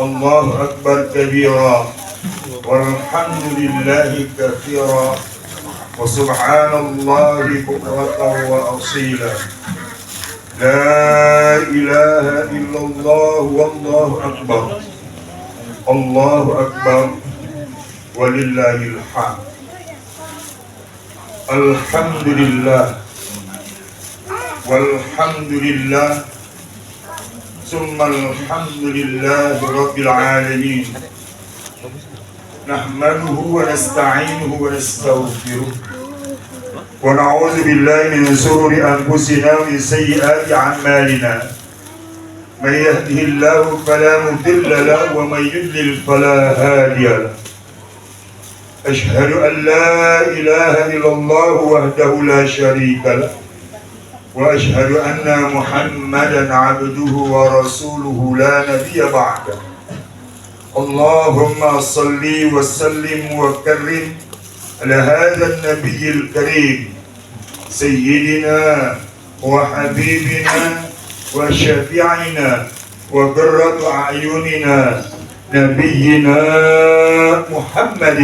الله أكبر كبيرا والحمد لله كثيرا وسبحان الله بكرة وأصيلا لا إله إلا الله والله أكبر الله أكبر ولله الحمد الحمد لله والحمد لله ثم الحمد لله رب العالمين نحمده ونستعينه ونستغفره ونعوذ بالله من شرور أنفسنا ومن سيئات أعمالنا من يهده الله فلا مضل له ومن يضلل فلا هادي له أشهد أن لا إله إلا الله وحده لا شريك له وأشهد أن محمدا عبده ورسوله لا نبي بعده اللهم صل وسلم وكرم على هذا النبي الكريم سيدنا وحبيبنا وشفيعنا وقرة أعيننا نبينا محمد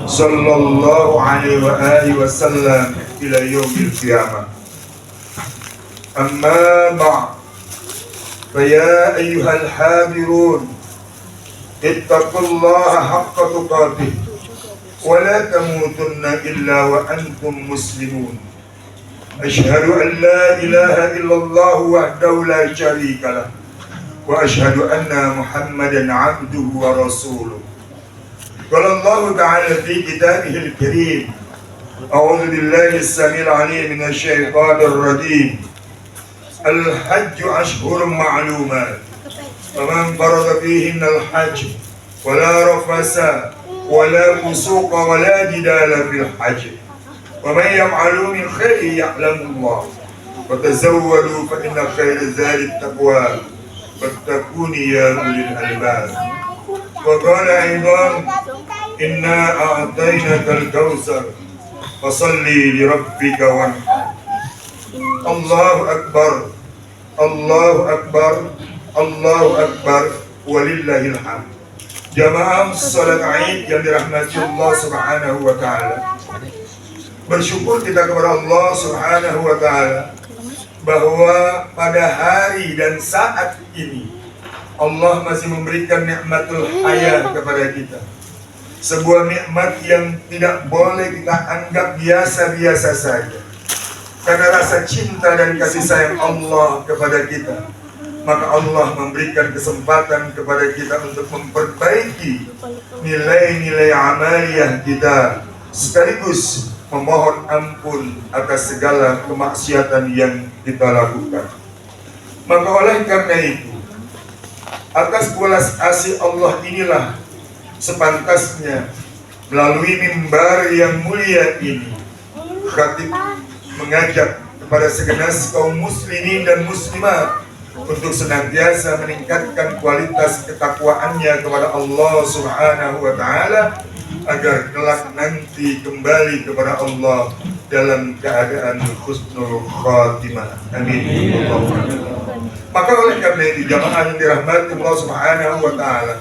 صلى الله عليه وآله وسلم إلى يوم القيامة. أما بعد فيا أيها الحاضرون اتقوا الله حق تقاته ولا تموتن إلا وأنتم مسلمون. أشهد أن لا إله إلا الله وحده لا شريك له وأشهد أن محمدا عبده ورسوله. قال الله تعالى في كتابه الكريم أعوذ بالله السميع العليم من الشيطان الرجيم الحج أشهر معلومات فمن فرض فيهن الحج ولا رفث ولا فسوق ولا جدال في الحج ومن يفعل من خير يعلم الله وتزودوا فإن خير الزاد التقوى واتقون يا أولي الألباب. وقال أيضا إنا أعطيناك الكوثر فصل لربك وانحر. الله أكبر الله أكبر الله أكبر ولله الحمد. Jamaah salat Id yang dirahmati Allah Subhanahu wa taala. Bersyukur kita kepada Allah Subhanahu wa taala bahwa pada hari dan saat ini Allah masih memberikan nikmatul hayat kepada kita. Sebuah nikmat yang tidak boleh kita anggap biasa-biasa saja. Karena rasa cinta dan kasih sayang Allah kepada kita, maka Allah memberikan kesempatan kepada kita untuk memperbaiki nilai-nilai amaliyah kita, sekaligus memohon ampun atas segala kemaksiatan yang kita lakukan. Maka oleh karena itu, atas belas asih Allah inilah sepantasnya melalui mimbar yang mulia ini, khatib mengajak kepada segenap kaum muslimin dan muslimat untuk senantiasa meningkatkan kualitas ketakwaannya kepada Allah Subhanahu wa taala agar kelak nanti kembali kepada Allah dalam keadaan husnul khatimah. Amin. Maka oleh karena itu jamaah yang dirahmati Allah Subhanahu wa taala,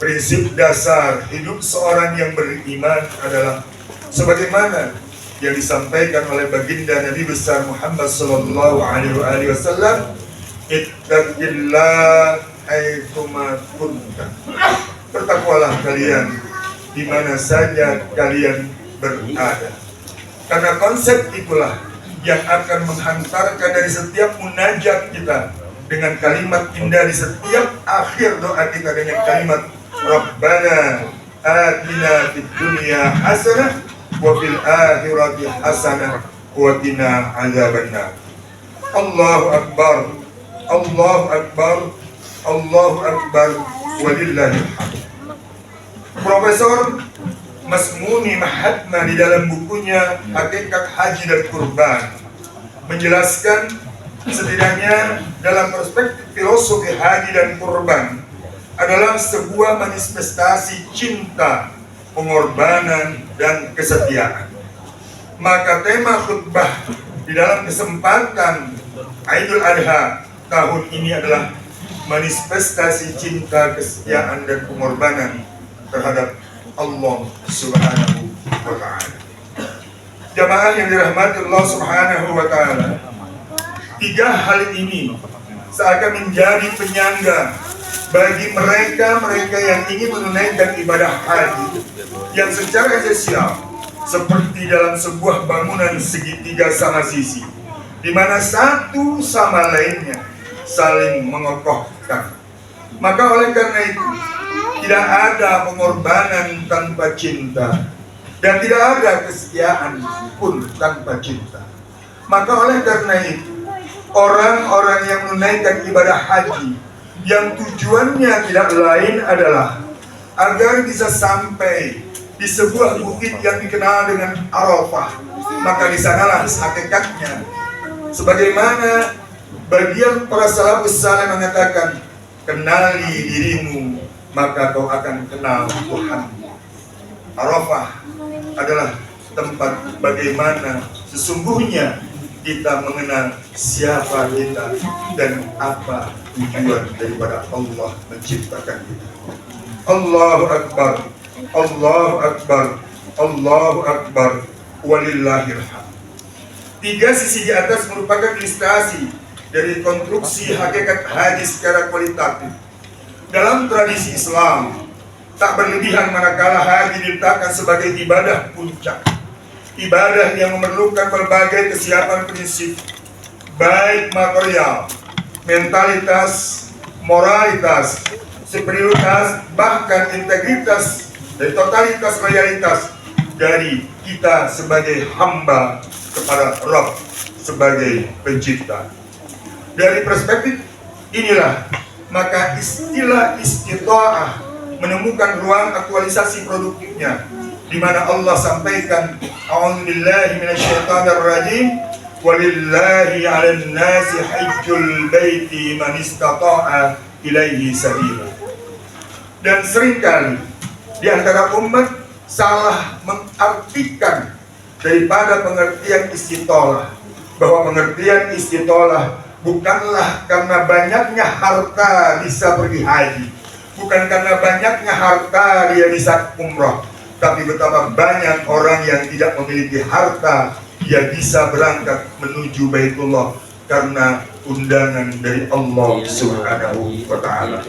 prinsip dasar hidup seorang yang beriman adalah sebagaimana yang disampaikan oleh baginda Nabi besar Muhammad sallallahu alaihi wasallam, ittaqillah haitsuma kunta. Bertakwalah kalian di mana saja kalian berada. Karena konsep itulah yang akan menghantarkan dari setiap munajat kita dengan kalimat indah di setiap akhir doa kita dengan kalimat Rabbana atina fid dunya hasanah wa fil akhirati hasanah wa qina adzabannar. Allahu akbar Allahu akbar Allahu akbar walillahil hamd. Profesor Masmuni Mahatma di dalam bukunya Hakikat Haji dan Kurban menjelaskan setidaknya dalam perspektif filosofi haji dan kurban adalah sebuah manifestasi cinta, pengorbanan, dan kesetiaan. Maka tema khutbah di dalam kesempatan Idul Adha tahun ini adalah manifestasi cinta, kesetiaan dan pengorbanan terhadap Allah Subhanahu wa Ta'ala. Jamaah yang dirahmati Allah Subhanahu wa Ta'ala, tiga hal ini seakan menjadi penyangga bagi mereka yang ingin menunaikan ibadah haji yang secara esensial seperti dalam sebuah bangunan segitiga sama sisi, di mana satu sama lainnya saling mengokohkan. Maka oleh karena itu tidak ada pengorbanan tanpa cinta dan tidak ada kesetiaan pun tanpa cinta. Maka oleh karena itu orang-orang yang menunaikan ibadah haji yang tujuannya tidak lain adalah agar bisa sampai di sebuah bukit yang dikenal dengan Arafah, maka di sanalah hakikatnya. Sebagaimana bagian para salafus saleh mengatakan, kenali dirimu maka kau akan kenal Tuhan. Arafah adalah tempat bagaimana sesungguhnya kita mengenal siapa kita dan apa tujuan daripada Allah menciptakan kita. Allahu Akbar, Allahu Akbar, Allahu Akbar, walillahil hamd. Tiga sisi di atas merupakan ilustrasi dari konstruksi hakikat haji secara kualitatif. Dalam tradisi Islam, tak berlebihan manakala haji diletakkan sebagai ibadah puncak, ibadah yang memerlukan berbagai kesiapan prinsip, baik material, mentalitas, moralitas, spiritualitas, bahkan integritas dan totalitas loyalitas dari kita sebagai hamba kepada Rabb sebagai pencipta. Dari perspektif inilah maka istilah istita'ah menemukan ruang aktualisasi produktifnya, di mana Allah sampaikan, a'udzubillahi minasyaitonir rajim, walillahi 'alan nasi hajjul baiti man istata'a ilaihi sabila. Dan seringkali di antara umat salah mengartikan daripada pengertian istitolah, bahwa pengertian istitolah bukanlah karena banyaknya harta bisa pergi haji, bukan karena banyaknya harta dia bisa umrah, tapi betapa banyak orang yang tidak memiliki harta dia bisa berangkat menuju Baitullah karena undangan dari Allah Subhanahu wa Ta'ala.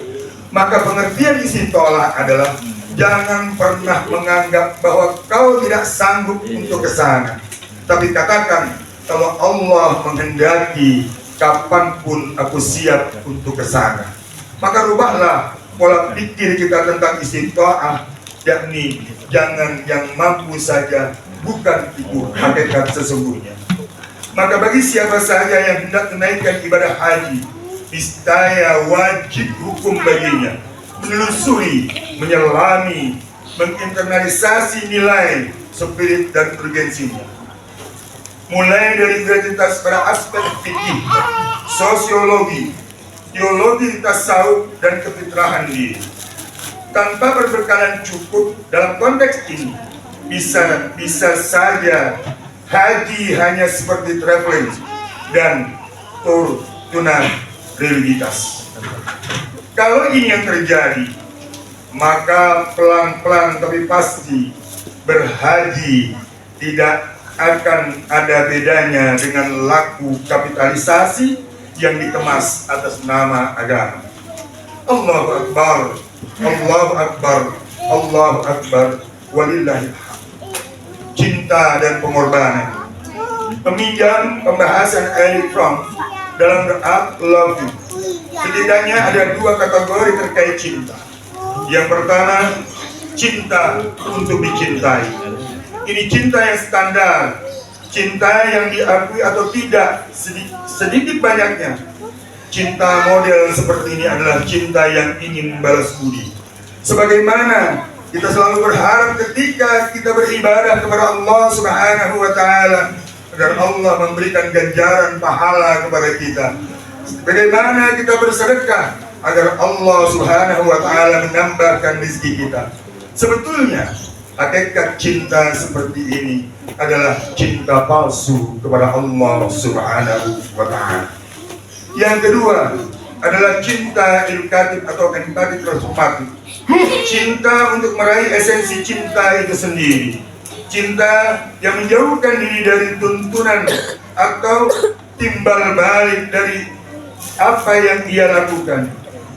Maka pengertian istitolah adalah jangan pernah menganggap bahwa kau tidak sanggup untuk ke sana, tapi katakan, kalau Allah menghendaki, kapanpun aku siap untuk ke sana. Maka rubahlah pola pikir kita tentang istita'ah, yakni jangan yang mampu saja, bukan itu hakikat sesungguhnya. Maka bagi siapa saja yang hendak menaikkan ibadah haji, niscaya wajib hukum baginya menelusuri, menyelami, menginternalisasi nilai, spirit dan urgensinya. Mulai dari identitas pada aspek fikih, sosiologi, teologi tasawuf dan kefitrahan diri. Tanpa berbekalan cukup dalam konteks ini, bisa saja haji hanya seperti traveling dan tur tuna religitas. Kalau ini yang terjadi, maka pelan-pelan tapi pasti berhaji tidak akan ada bedanya dengan laku kapitalisasi yang dikemas atas nama agama. Allahu Akbar, Allahu Akbar, Allahu Akbar, walillahil hamd. Cinta dan pengorbanan. Meminjam pembahasan Eric Fromm dalam The Art Love You, setidaknya ada dua kategori terkait cinta. Yang pertama, cinta untuk dicintai. Ini cinta yang standar, cinta yang diakui atau tidak, sedikit banyaknya. Cinta model seperti ini adalah cinta yang ingin balas budi. Sebagaimana kita selalu berharap ketika kita beribadah kepada Allah Subhanahu wa Ta'ala, agar Allah memberikan ganjaran pahala kepada kita. Bagaimana kita bersedekah agar Allah Subhanahu wa Ta'ala menambahkan rezeki kita. Sebetulnya hakikat cinta seperti ini adalah cinta palsu kepada Allah Subhanahu wa Ta'ala. Yang kedua, adalah cinta edukatif atau empati transformatif. Cinta untuk meraih esensi cinta itu sendiri. Cinta yang menjauhkan diri dari tuntunan atau timbal balik dari apa yang ia lakukan.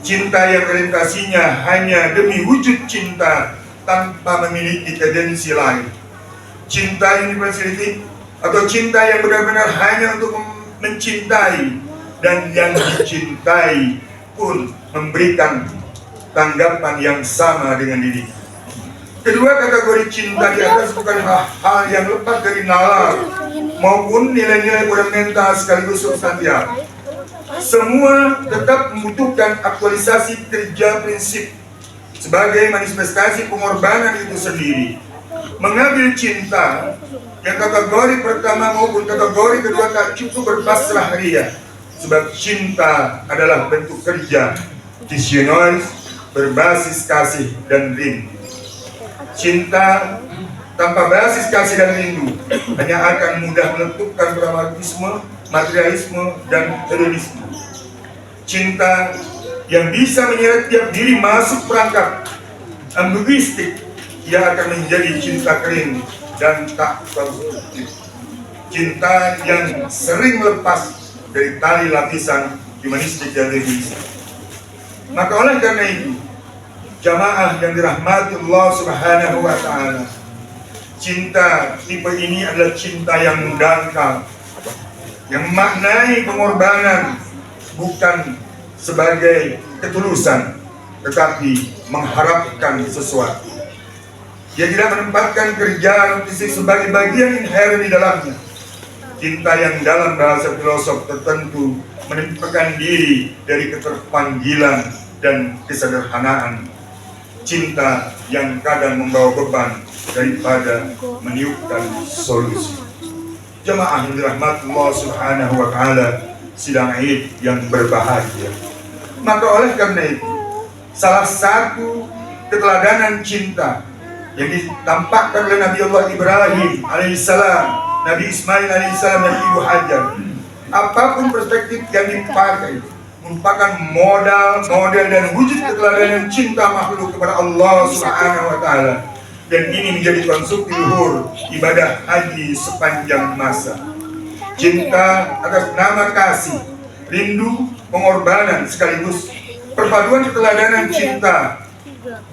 Cinta yang orientasinya hanya demi wujud cinta tanpa memiliki tendensi lain. Cinta universality atau cinta yang benar-benar hanya untuk mencintai, dan yang dicintai pun memberikan tanggapan yang sama dengan diri. Kedua kategori cinta di atas bukan hal yang lepas dari nalar maupun nilai-nilai fundamental sekaligus substansial. Semua tetap membutuhkan aktualisasi kerja prinsip sebagai manifestasi pengorbanan itu sendiri. Mengambil cinta yang kategori pertama maupun kategori kedua tak cukup berpasrah ria, sebab cinta adalah bentuk kerja visionaris berbasis kasih dan rindu. Cinta tanpa basis kasih dan rindu hanya akan mudah meletupkan pragmatisme, materialisme, dan hedonisme. Cinta yang bisa menyeret tiap diri masuk perangkap ambiguistik, ia akan menjadi cinta kering dan tak produktif. Cinta yang sering lepas dari tali lapisan humanistik dan religius. Maka oleh karena itu, jamaah yang dirahmati Allah Subhanahu wa Ta'ala, cinta tipe ini adalah cinta yang dangkal, yang maknai pengorbanan bukan sebagai ketulusan, tetapi mengharapkan sesuatu. Dia tidak menempatkan kerjaan fisik sebagai bagian inherent di dalamnya. Cinta yang dalam bahasa filosof tertentu menempatkan diri dari keterpanggilan dan kesederhanaan. Cinta yang kadang membawa beban daripada meniupkan solusi. Jemaah yang dirahmati Allah Subhanahu wa Ta'ala, sidang Id yang berbahagia. Maka oleh karena itu, salah satu keteladanan cinta yang ditampakkan oleh Nabi Allah Ibrahim alaihissalam, Nabi Ismail alaihissalam, dan Ibu Hajar, apapun perspektif yang dipakai, merupakan modal dan wujud keteladanan cinta makhluk kepada Allah Subhanahu wa Ta'ala. Dan ini menjadi konsumsi luhur ibadah haji sepanjang masa. Cinta atas nama kasih, rindu, pengorbanan, sekaligus perpaduan keteladanan cinta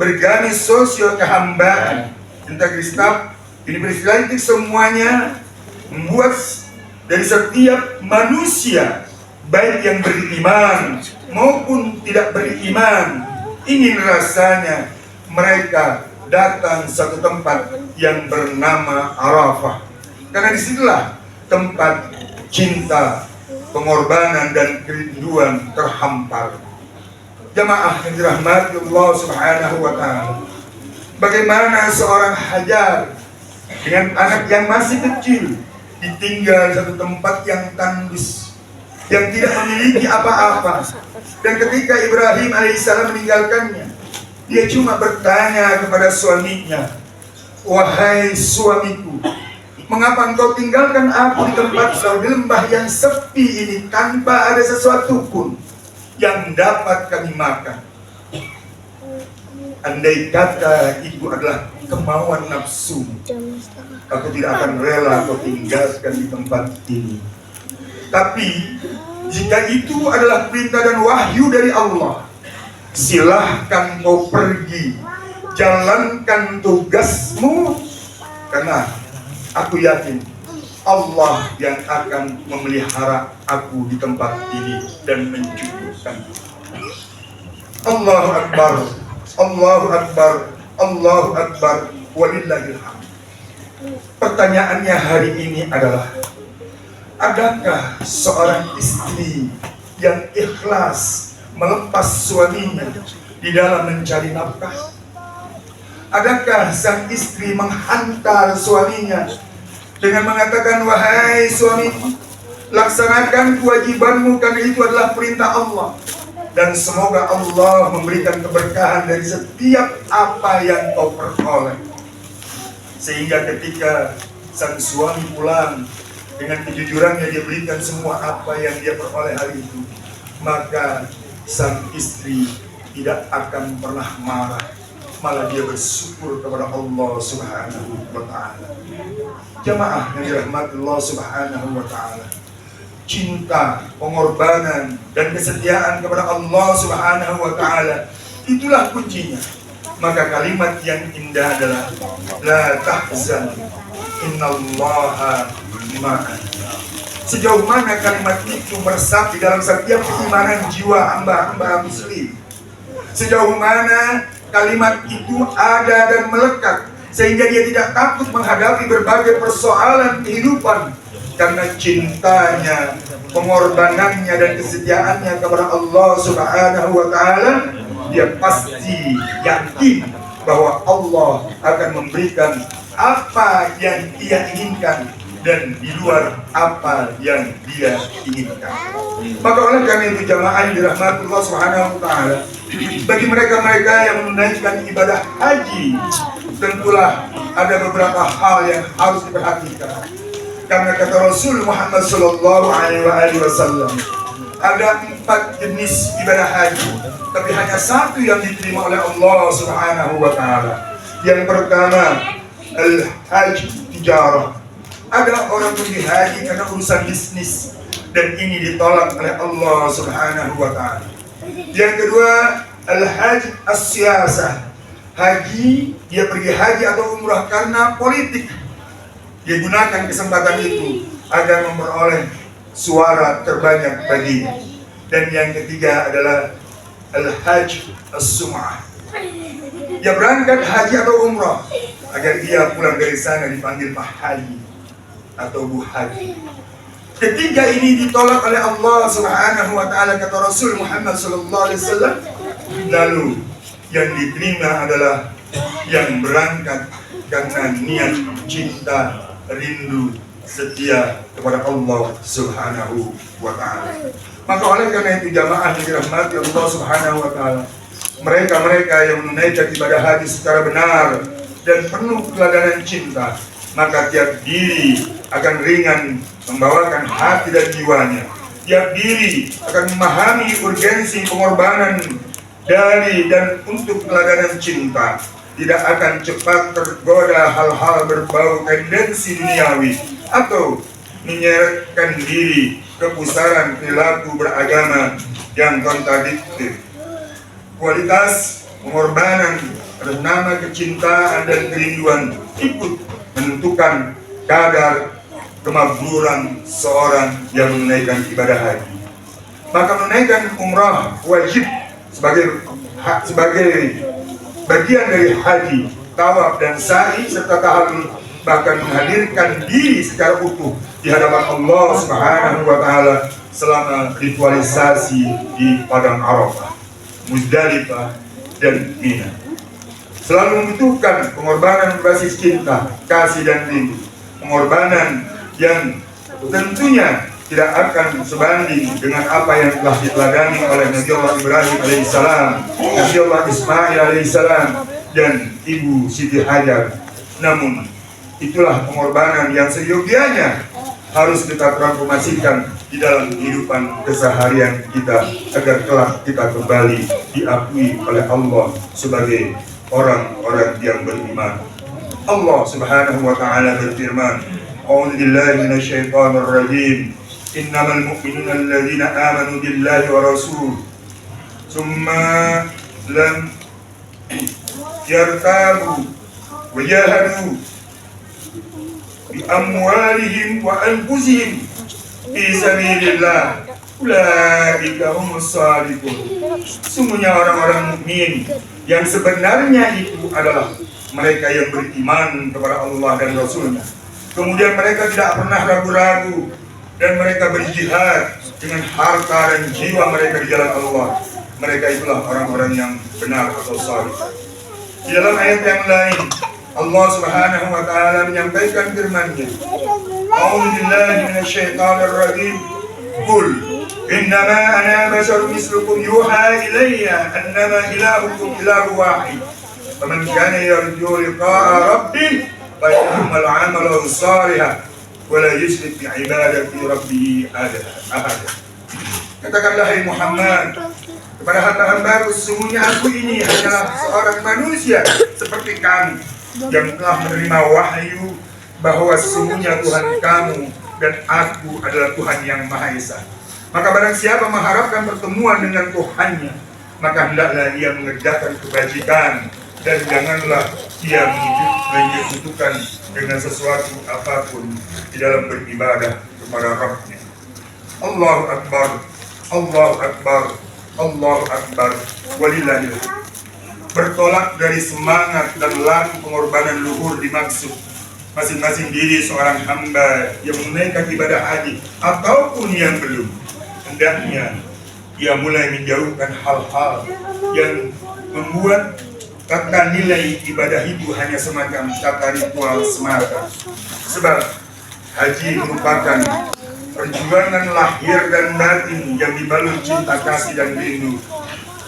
bergaris sosial kehambaan, integritas, universalitas, semuanya membuat dari setiap manusia, baik yang beriman maupun tidak beriman, ingin rasanya mereka datang satu tempat yang bernama Arafah, karena disitulah tempat cinta, pengorbanan, dan kerinduan terhampar. Jamaah yang dirahmati Allah Subhanahu wa Ta'ala, bagaimana seorang Hajar dengan anak yang masih kecil ditinggal satu tempat yang tandus, yang tidak memiliki apa-apa, dan ketika Ibrahim alaihissalam meninggalkannya, dia cuma bertanya kepada suaminya, "Wahai suamiku, mengapa engkau tinggalkan aku di tempat di lembah yang sepi ini tanpa ada sesuatu pun yang dapat kami makan?" Andai kata ibu adalah kemauan nafsu, aku tidak akan rela kau tinggalkan di tempat ini. Tapi jika itu adalah perintah dan wahyu dari Allah, silahkan kau pergi, jalankan tugasmu, karena aku yakin Allah yang akan memelihara aku di tempat ini dan mencukupkan. Allahu Akbar, Allahu Akbar, Allahu Akbar, walillahil hamd. Pertanyaannya hari ini adalah, adakah seorang istri yang ikhlas melepas suaminya di dalam mencari nafkah? Adakah sang istri menghantar suaminya dengan mengatakan, "Wahai suamiku, laksanakan kewajibanmu karena itu adalah perintah Allah, dan semoga Allah memberikan keberkahan dari setiap apa yang kau peroleh." Sehingga ketika sang suami pulang, dengan kejujurannya dia berikan semua apa yang dia peroleh hari itu, maka sang istri tidak akan pernah marah, malah dia bersyukur kepada Allah Subhanahu wa Ta'ala. Jamaah yang dirahmati Allah Subhanahu wa Ta'ala, cinta, pengorbanan, dan kesetiaan kepada Allah Subhanahu wa Ta'ala, itulah kuncinya. Maka kalimat yang indah adalah la tahzan innallaha ma'ana. Sejauh mana kalimat itu meresap di dalam setiap keimanan jiwa hamba-hamba muslim, sejauh mana kalimat itu ada dan melekat sehingga dia tidak takut menghadapi berbagai persoalan kehidupan, karena cintanya, pengorbanannya, dan kesetiaannya kepada Allah Subhanahu wa Ta'ala, dia pasti yakin bahwa Allah akan memberikan apa yang ia inginkan dan di luar apa yang dia inginkan. Maka oleh karena itu jamaah yang dirahmati Allah Subhanahu wa Ta'ala, bagi mereka-mereka yang menunaikan ibadah haji, tentulah ada beberapa hal yang harus diperhatikan. Karena kata Rasul Muhammad Sallallahu Alaihi Wasallam, ada 4 jenis ibadah haji, tapi hanya satu yang diterima oleh Allah Subhanahu wa Ta'ala. Yang pertama, al-haji tijarah. Ada orang pergi haji karena urusan bisnis, dan ini ditolak oleh Allah Subhanahu wa Ta'ala. Yang kedua, al-haji as-siyasah. Haji, dia pergi haji atau umrah karena politik. Dia gunakan kesempatan itu agar memperoleh suara terbanyak baginya. Dan yang ketiga adalah al-hajj as-sum'ah. Dia berangkat haji atau umrah agar dia pulang dari sana dipanggil Pak Haji atau Bu Haji. Ketiga ini ditolak oleh Allah Subhanahu wa Ta'ala, kata Rasul Muhammad sallallahu alaihi wasallam. Lalu yang diterima adalah yang berangkat karena niat cinta, rindu, setia kepada Allah Subhanahu wa Ta'ala. Maka oleh karena itu jamaah yang dirahmati Allah Subhanahu wa Ta'ala, mereka-mereka yang menunaikan ibadah haji secara benar dan penuh keteladanan cinta, maka tiap diri akan ringan membawakan hati dan jiwanya. Tiap diri akan memahami urgensi pengorbanan dari dan untuk keteladanan cinta. Tidak akan cepat tergoda hal-hal berbau tendensi duniawi atau menyeretkan diri ke pusaran perilaku beragama yang kontradiktif. Kualitas pengorbanan atas nama kecintaan dan kerinduan ikut menentukan kadar kemakmuran seorang yang menunaikan ibadah haji. Maka menunaikan umrah wajib sebagai bagian dari haji, tawaf dan sa'i serta tahallul, bahkan menghadirkan diri secara utuh di hadapan Allah Subhanahu wa Ta'ala selama ritualisasi di Padang Arafah, Muzdalifah, dan Mina. Selalu membutuhkan pengorbanan berbasis cinta, kasih, dan rindu. Pengorbanan yang tentunya tidak akan sebanding dengan apa yang telah diteladani oleh Nabi Allah Ibrahim alaihissalam, Nabi Allah Ismail alaihissalam, dan Ibu Siti Hajar. Namun itulah pengorbanan yang seyogianya harus kita transformasikan di dalam kehidupan keseharian kita agar kelak kita kembali diakui oleh Allah sebagai orang-orang yang beriman. Allah Subhanahu wa Ta'ala berfirman, "A'udzu billahi minasyaitonir rajim. Innamal mu'minuna alladzina amanu billahi wa rasul tsumma lam yartabu wa jahadu bi amwalihim wa anfusihim fi sabilillah ulaika humus shadiqun." Sungguhnya orang-orang mukmin yang sebenarnya itu adalah mereka yang beriman kepada Allah dan Rasulnya, kemudian mereka tidak pernah ragu-ragu dan mereka berjihad dengan harta dan jiwa mereka di jalan Allah. Mereka itulah orang-orang yang benar atau salih. Di dalam ayat yang lain, Allah Subhanahu wa Ta'ala menyampaikan firman-Nya, "A'udzu billahi minasyaitonir rajim. Qul innama ana basharun mislukum yuha ilayya annama ilahukum ilahu wahid. Faman kana yarju liqa'a rabbih faly'amal 'amalan shalihan wala yusyrik bi'ibadati rabbih ahada." Katakanlah hai Muhammad, kepada hamba-hambaku, sesungguhnya aku ini hanyalah seorang manusia seperti kamu yang telah menerima wahyu bahwa sesungguhnya Tuhan kamu dan aku adalah Tuhan yang Maha Esa. Maka barang siapa mengharapkan pertemuan dengan Tuhannya, maka hendaklah ia mengerjakan kebajikan dan janganlah ia menyekutukan dengan sesuatu apapun di dalam beribadah kepada Rabb-Nya. Allahu Akbar, Allahu Akbar, Allahu Akbar, walillahil hamd. Bertolak dari semangat dan laku pengorbanan luhur dimaksud masing-masing diri seorang hamba yang menunaikan ibadah haji ataupun yang belum, hendaknya ia mulai menjauhkan hal-hal yang membuat tata nilai ibadah itu hanya semacam tata ritual semata. Sebab haji merupakan perjuangan lahir dan batin yang dibalut cinta kasih dan rindu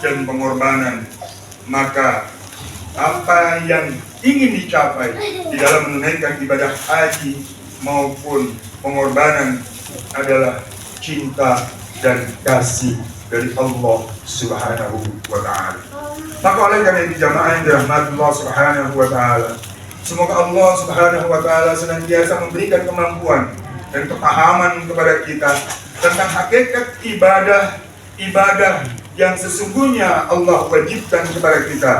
dan pengorbanan. Maka apa yang ingin dicapai di dalam menunaikan ibadah haji maupun pengorbanan adalah cinta dan kasih dari Allah Subhanahu wa Ta'ala. Maka oleh karena itu jamaah yang dirahmati Allah Subhanahu wa Ta'ala, semoga Allah Subhanahu wa Ta'ala senantiasa memberikan kemampuan dan kepahaman kepada kita tentang hakikat ibadah yang sesungguhnya Allah wajibkan kepada kita,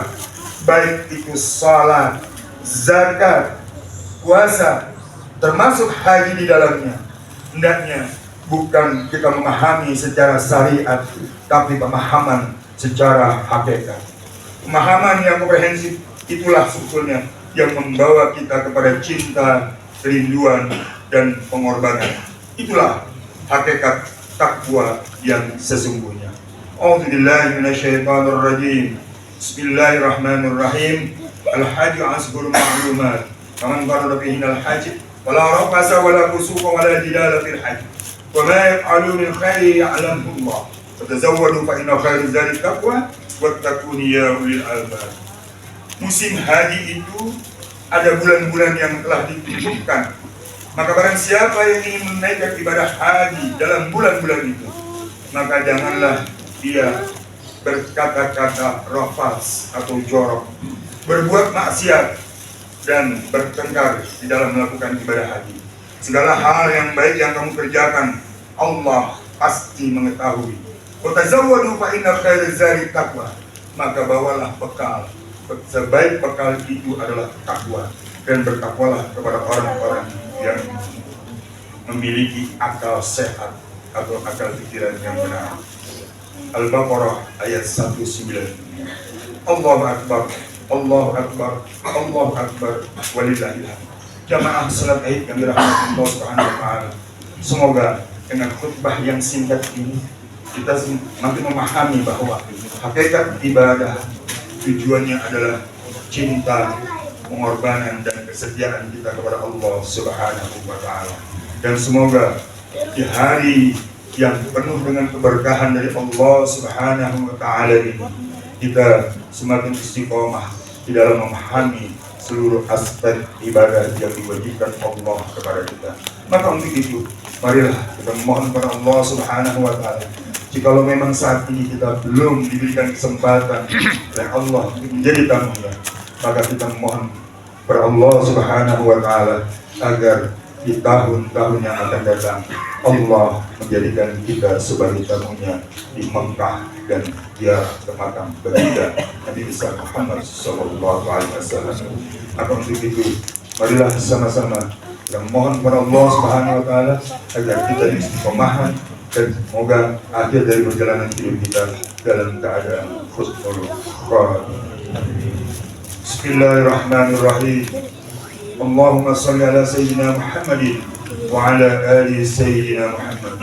baik itu salat, zakat, puasa, termasuk haji di dalamnya. Hendaknya bukan kita memahami secara syariat, tapi pemahaman secara hakikat. Pemahaman yang komprehensif itulah sebetulnya yang membawa kita kepada cinta, kerinduan, dan pengorbanan. Itulah hakikat takwa yang sesungguhnya. A'udzubillahi minasyaitonirrajim. Bismillahirrahmanirrahim. Al-hajju ashhurun ma'lumat. Faman farada fihinal hajj fala rafasa wala fusuqa wala jidala fil hajj. Wa ma yaf'alu min khairin ya'lamuhu Allah. Fatazawwadu fa inna khairaz zadi taqwa wattaquni ya ulil albab. Musim haji itu ada bulan-bulan yang telah ditentukan. Maka barang siapa yang ingin menunaikan ibadah haji dalam bulan-bulan itu, maka janganlah dia berkata-kata rafas atau jorok, berbuat maksiat, dan bertengkar di dalam melakukan ibadah haji. Segala hal yang baik yang kamu kerjakan, Allah pasti mengetahui. Wa tazawwadu fa inna khairaz zadi taqwa. Maka bawalah bekal. Sebaik bekal itu adalah takwa, dan bertakwalah kepada orang-orang yang memiliki akal sehat atau akal pikiran yang benar. Al-Baqarah ayat 190. Allahu Akbar, Allahu Akbar, Allahu Akbar, walillahil hamd. Jamaah salat Id yang dirahmati Allah Subhanahu wa Ta'ala, semoga dengan khutbah yang singkat ini kita makin memahami bahwa hakikat ibadah tujuannya adalah cinta, pengorbanan, dan kesetiaan kita kepada Allah Subhanahu wa Ta'ala. Dan semoga di hari yang penuh dengan keberkahan dari Allah Subhanahu wa Ta'ala ini, kita semakin istiqomah di dalam memahami seluruh aspek ibadah yang diwajibkan Allah kepada kita. Maka untuk itu, marilah kita memohon kepada Allah Subhanahu wa Ta'ala. Jikalau memang saat ini kita belum diberikan kesempatan oleh Allah untuk menjadi tamunya, maka kita memohon kepada Allah Subhanahu wa Ta'ala agar di tahun-tahun yang akan datang Allah menjadikan kita sebagai tamunya di Mekah dan dia ke makam baginda Nabi besar Muhammad sallallahu alaihi wasallam. Maka untuk itu, marilah sama-sama kita mohon kepada Allah Subhanahu wa Ta'ala agar kita istiqomah dan semoga akhir dari perjalanan hidup kita dalam keadaan husnul khatimah. Bismillahirrahmanirrahim. Allahumma salli ala sayyidina Muhammadin wa ala ali sayyidina Muhammad.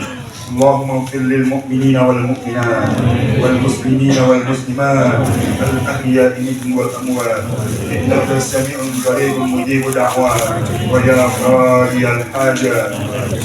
Allahumma ighfir lil mu'minina wal mu'minat wal muslimina wal muslimat al ahya'i minhum wal amwat innaka sami'un qaribun mujibud da'wat wa ya qadiyal hajat.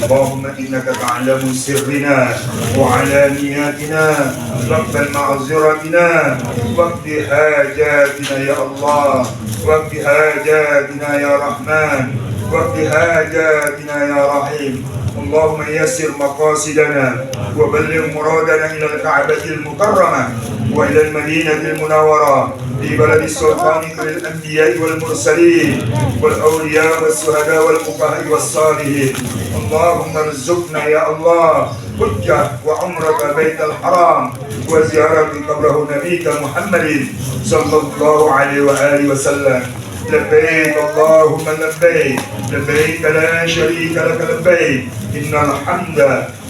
Allahumma innaka ta'lamu sirrina wa alaniyatina waqbal ma'ziratina waqdi hajatina ya Allah waqdi hajatina ya Rahman waqdi hajatina ya Rahim. اللهم يسر مقاصدنا وبلغ مرادنا إلى الكعبة المكرمة وإلى المدينة المنورة في بلد السلطان للأنبياء والمرسلين والأولياء والشهداء والفقهاء والصالحين. اللهم ارزقنا يا الله حجة وعمرة بيت الحرام وزيارة قبره نبيك محمد صلى الله عليه وآله وسلم. لبيك اللهم لبيك، لبيك لا شريك لك لبيك، إن الحمد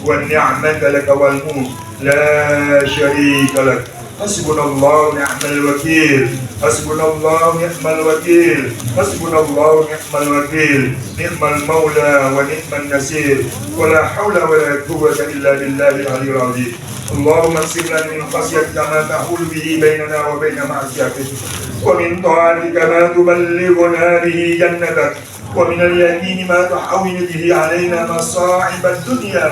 والنعمة لك والملك لا شريك لك. حسبنا الله ونعم الوكيل، حسبنا الله ونعم الوكيل، حسبنا الله ونعم الوكيل، نعم المولى ونعم النصير، ولا حول ولا قوة إلا بالله العلي العظيم. اللهم اغفر لنا من خشيتك ما تحول به بيننا وبين معصيتك، ومن طاعتك ما تبلغنا به جنتك، ومن اليقين ما تحول به علينا مصاعب الدنيا،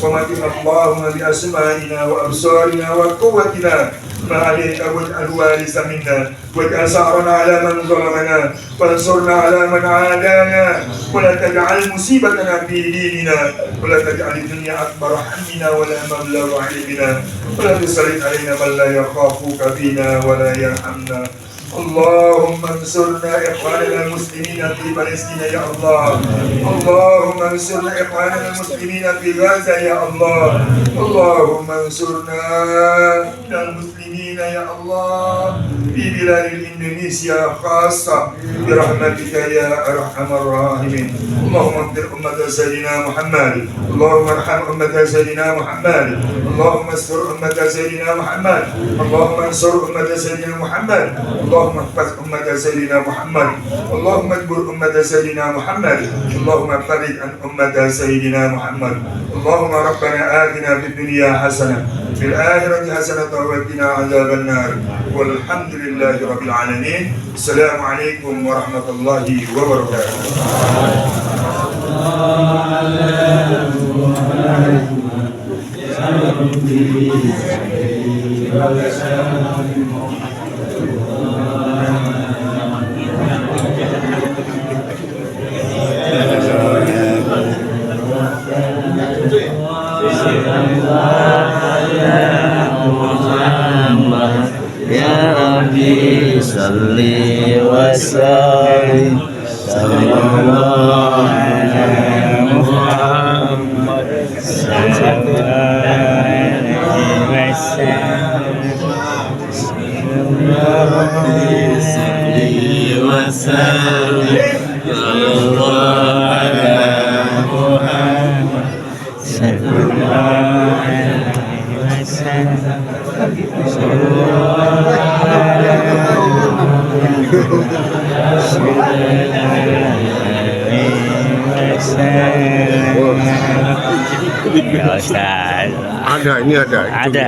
ومتنا اللهم بأسمائنا وأبصارنا وقوتنا ما عليك، واجعل الوارث منا، واجعل ثأرنا على من ظلمنا، وانصرنا على من عادانا، ولا تجعل مصيبتنا في ديننا، ولا تجعل الدنيا أكبر همنا ولا مبلغ علمنا، ولا تسلط علينا من لا يخافك فينا ولا يرحمنا. اللهم انصرنا إخواننا المسلمين في فلسطين يا الله، اللهم انصرنا إخواننا المسلمين في غزة يا الله، اللهم انصرنا المسلمين يا الله في بلاد إندونيسيا خاصة برحمتك يا أرحم الراحمين. اللهم اغفر أمة سيدنا محمد، اللهم ارحم أمة سيدنا محمد، اللهم استر أمة سيدنا محمد، اللهم انصر أمة سيدنا محمد، اللهم احفظ أمة سيدنا محمد، اللهم اجبر أمة سيدنا محمد، اللهم فرج عن أمة سيدنا محمد. اللهم ربنا آتنا في الدنيا حسنة في الآخرة حسنة وقنا عذاب النار، والحمد لله رب العالمين. السلام عليكم ورحمة الله وبركاته. Ya Rabbi salli wa sallim sallallahu ala Muhammad sallallahu alaihi wasallam sallallahu ala Muhammad sallallahu alaihi wasallam. Ada, ini ada. Ada.